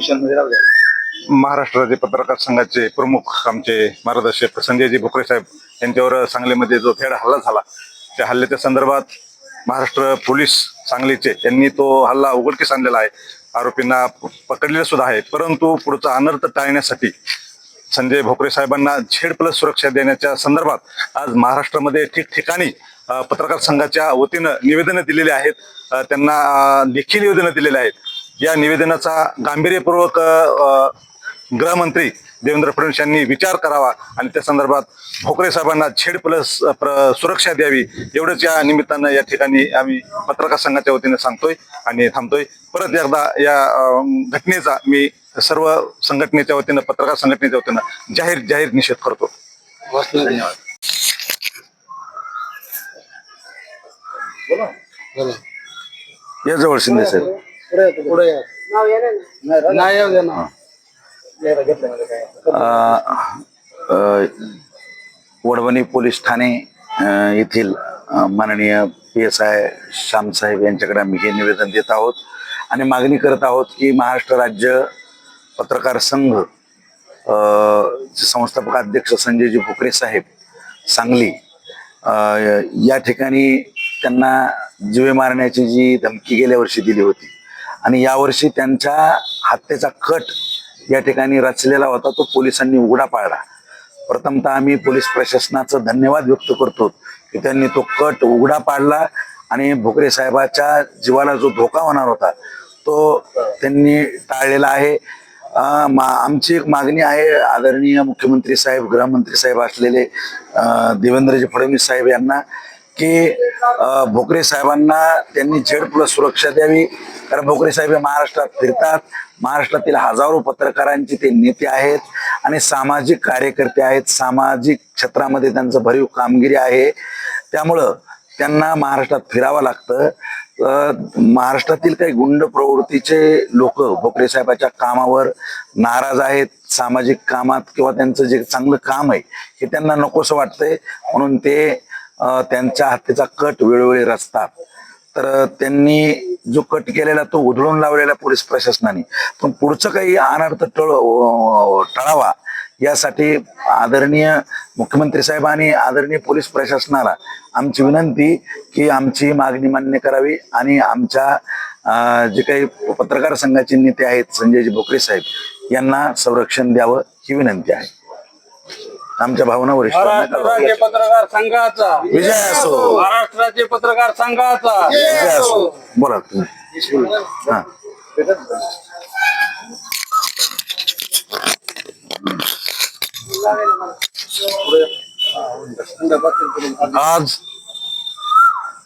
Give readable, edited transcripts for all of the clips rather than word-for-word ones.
Description मध्ये राहू द्या। महाराष्ट्र राज्य पत्रकार संघाचे प्रमुख आमचे मार्गदर्शक संजयजी भोकरे साहेब यांच्यावर सांगलीमध्ये जो थेट हल्ला झाला, त्या हल्ल्याच्या संदर्भात महाराष्ट्र पोलीस सांगलीचे यांनी तो हल्ला उघडकीस आणलेला आहे, आरोपींना पकडलेलं सुद्धा आहे। परंतु पुढचा अनर्थ टाळण्यासाठी संजय भोकरे साहेबांना Z+ सुरक्षा देण्याच्या संदर्भात आज महाराष्ट्रामध्ये ठिकठिकाणी पत्रकार संघाच्या वतीनं निवेदनं दिलेली आहेत, त्यांना लेखी निवेदनं दिलेली आहेत। या निवेदनाचा गांभीर्यपूर्वक गृहमंत्री देवेंद्र फडणवीस यांनी विचार करावा आणि त्या संदर्भात भोकरे साहेबांना Z+ सुरक्षा द्यावी, एवढंच या निमित्तानं या ठिकाणी आम्ही पत्रकार संघाच्या वतीनं सांगतोय आणि थांबतोय। परत एकदा या घटनेचा मी सर्व संघटनेच्या वतीनं, पत्रकार संघटनेच्या वतीनं जाहीर निषेध करतो। धन्यवाद। या जवळ शिंदे साहेब वडवणी पोलीस ठाणे येथील माननीय PSI श्यामसाहेब यांच्याकडे आम्ही हे निवेदन देत आहोत आणि मागणी करत आहोत की महाराष्ट्र राज्य पत्रकार संघ संस्थापक अध्यक्ष संजयजी भोकरे साहेब सांगली या ठिकाणी त्यांना जीवे मारण्याची जी धमकी गेल्या वर्षी दिली होती आणि यावर्षी त्यांच्या हत्येचा कट या ठिकाणी रचलेला होता, तो पोलिसांनी उघडा पाडला। प्रथमतः आम्ही पोलीस प्रशासनाचं धन्यवाद व्यक्त करतो की त्यांनी तो कट उघडा पाडला आणि भोकरे साहेबाच्या जीवाला जो धोका होणार होता तो त्यांनी टाळलेला आहे। आमची एक मागणी आहे आदरणीय मुख्यमंत्री साहेब, गृहमंत्री साहेब असलेले देवेंद्रजी फडणवीस साहेब यांना की भोकरे साहेबांना त्यांनी Z+ सुरक्षा द्यावी, कारण भोकरे साहेब हे महाराष्ट्रात फिरतात, महाराष्ट्रातील हजारो पत्रकारांचे ते नेते आहेत आणि सामाजिक कार्यकर्ते आहेत, सामाजिक क्षेत्रामध्ये त्यांचं भरीव कामगिरी आहे, त्यामुळं त्यांना महाराष्ट्रात फिरावं लागतं। महाराष्ट्रातील काही गुंड प्रवृत्तीचे लोक भोकरे साहेबाच्या कामावर नाराज आहेत, सामाजिक कामात किंवा त्यांचं जे चांगलं काम आहे हे त्यांना नकोसं वाटतंय, म्हणून ते त्यांच्या हत्येचा कट वेळोवेळी रचतात। तर त्यांनी जो कट केलेला तो उधळून लावलेला पोलीस प्रशासनाने, पण पुढचं काही अनर्थ टळावा यासाठी आदरणीय मुख्यमंत्री साहेब आणि आदरणीय पोलीस प्रशासनाला आमची विनंती की आमची मागणी मान्य करावी आणि आमच्या जे काही पत्रकार संघाचे नेते आहेत संजयजी भोकरे साहेब यांना संरक्षण द्यावं ही विनंती आहे। आमच्या भावना महाराष्ट्राचे पत्रकार संघाचा विजय असो, महाराष्ट्राचे पत्रकार संघाचा विजय असो। बोला तुम्ही। हा, आज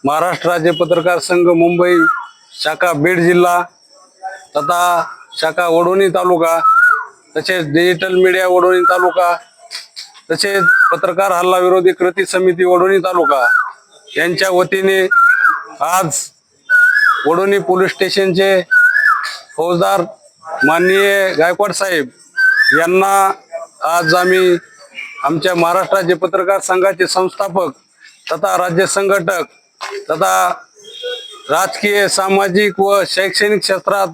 महाराष्ट्र राज्य पत्रकार संघ मुंबई शाखा बीड जिल्हा तथा शाखा वडोणी तालुका, तसेच डिजिटल मीडिया वडोणी तालुका, तसेच पत्रकार हल्ला विरोधी कृती समिती वडोणी तालुका यांच्या वतीने आज वडोणी पोलीस स्टेशनचे फौजदार माननीय गायकवाड साहेब यांना आज आम्ही आमच्या महाराष्ट्र राज्य पत्रकार संघाचे संस्थापक तथा राज्य संघटक तथा राजकीय, सामाजिक व शैक्षणिक क्षेत्रात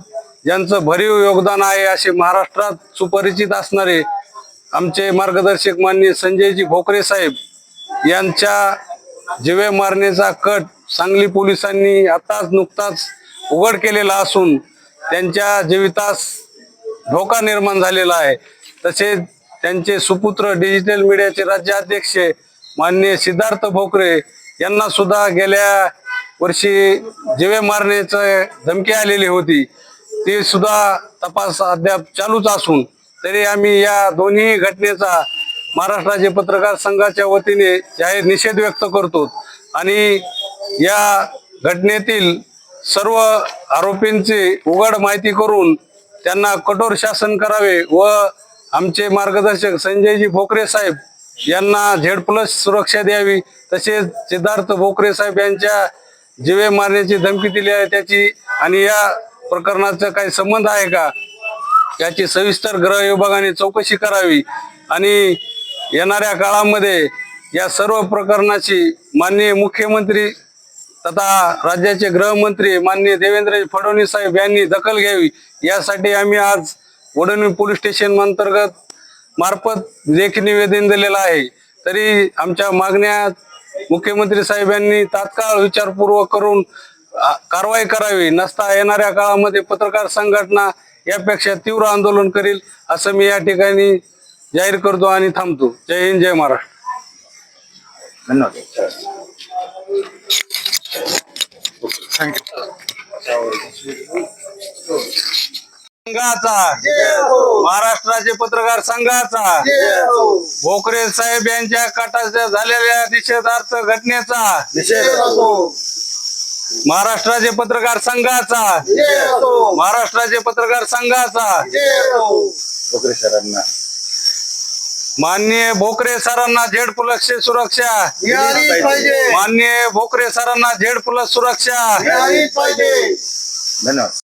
ज्यांचं भरीव योगदान आहे असे महाराष्ट्रात सुपरिचित असणारे आमचे मार्गदर्शक माननीय संजयजी भोकरे साहेब यांच्या जीवे मारण्याचा कट सांगली पोलिसांनी नुकताच उघड केलेला असून त्यांच्या जीवितास धोका निर्माण झालेला आहे। तसेच त्यांचे सुपुत्र डिजिटल मीडियाचे राज्याध्यक्ष माननीय सिद्धार्थ भोकरे यांना सुद्धा गेल्या वर्षी जीवे मारण्याची धमकी आलेली होती, ती सुद्धा तपास अद्याप चालूच असून तरी आम्ही या दोन्ही घटनेचा महाराष्ट्र राज्य पत्रकार संघाच्या वतीने जाहीर निषेध व्यक्त करतो आणि या घटनेतील सर्व आरोपींची उघड माहिती करून त्यांना कठोर शासन करावे व आमचे मार्गदर्शक संजयजी भोकरे साहेब यांना Z+ सुरक्षा द्यावी। तसेच सिद्धार्थ भोकरे साहेब यांच्या जीवे मारण्याची धमकी दिली आहे त्याची आणि या प्रकरणाचा काही संबंध आहे का याची सविस्तर गृह विभागाने चौकशी करावी आणि येणाऱ्या काळामध्ये या सर्व प्रकरणाची माननीय मुख्यमंत्री तथा राज्याचे गृहमंत्री माननीय देवेंद्र फडणवीस साहेब यांनी दखल घ्यावी, यासाठी आम्ही आज वडवणी पोलीस स्टेशन अंतर्गत मार्फत लेखी निवेदन दिलेलं आहे. तरी आमच्या मागण्या मुख्यमंत्री साहेबांनी तात्काळ विचारपूर्वक करून कारवाई करावी, नसता येणाऱ्या काळामध्ये पत्रकार संघटना यापेक्षा तीव्र आंदोलन करील असं मी या ठिकाणी जाहीर करतो आणि थांबतो. जय हिंद, जय महाराष्ट्र. धन्यवाद. संघाचा, महाराष्ट्राचे पत्रकार संघाचा, भोकरे साहेब यांच्या कटाच्या झालेल्या निषेधार्थ घटनेचा महाराष्ट्राचे पत्रकार संघाचा, महाराष्ट्राचे पत्रकार संघाचा भोकरे सरांना माननीय भोकरे सरांना Z+ सुरक्षा, माननीय भोकरे सरांना Z+ सुरक्षा. धन्यवाद.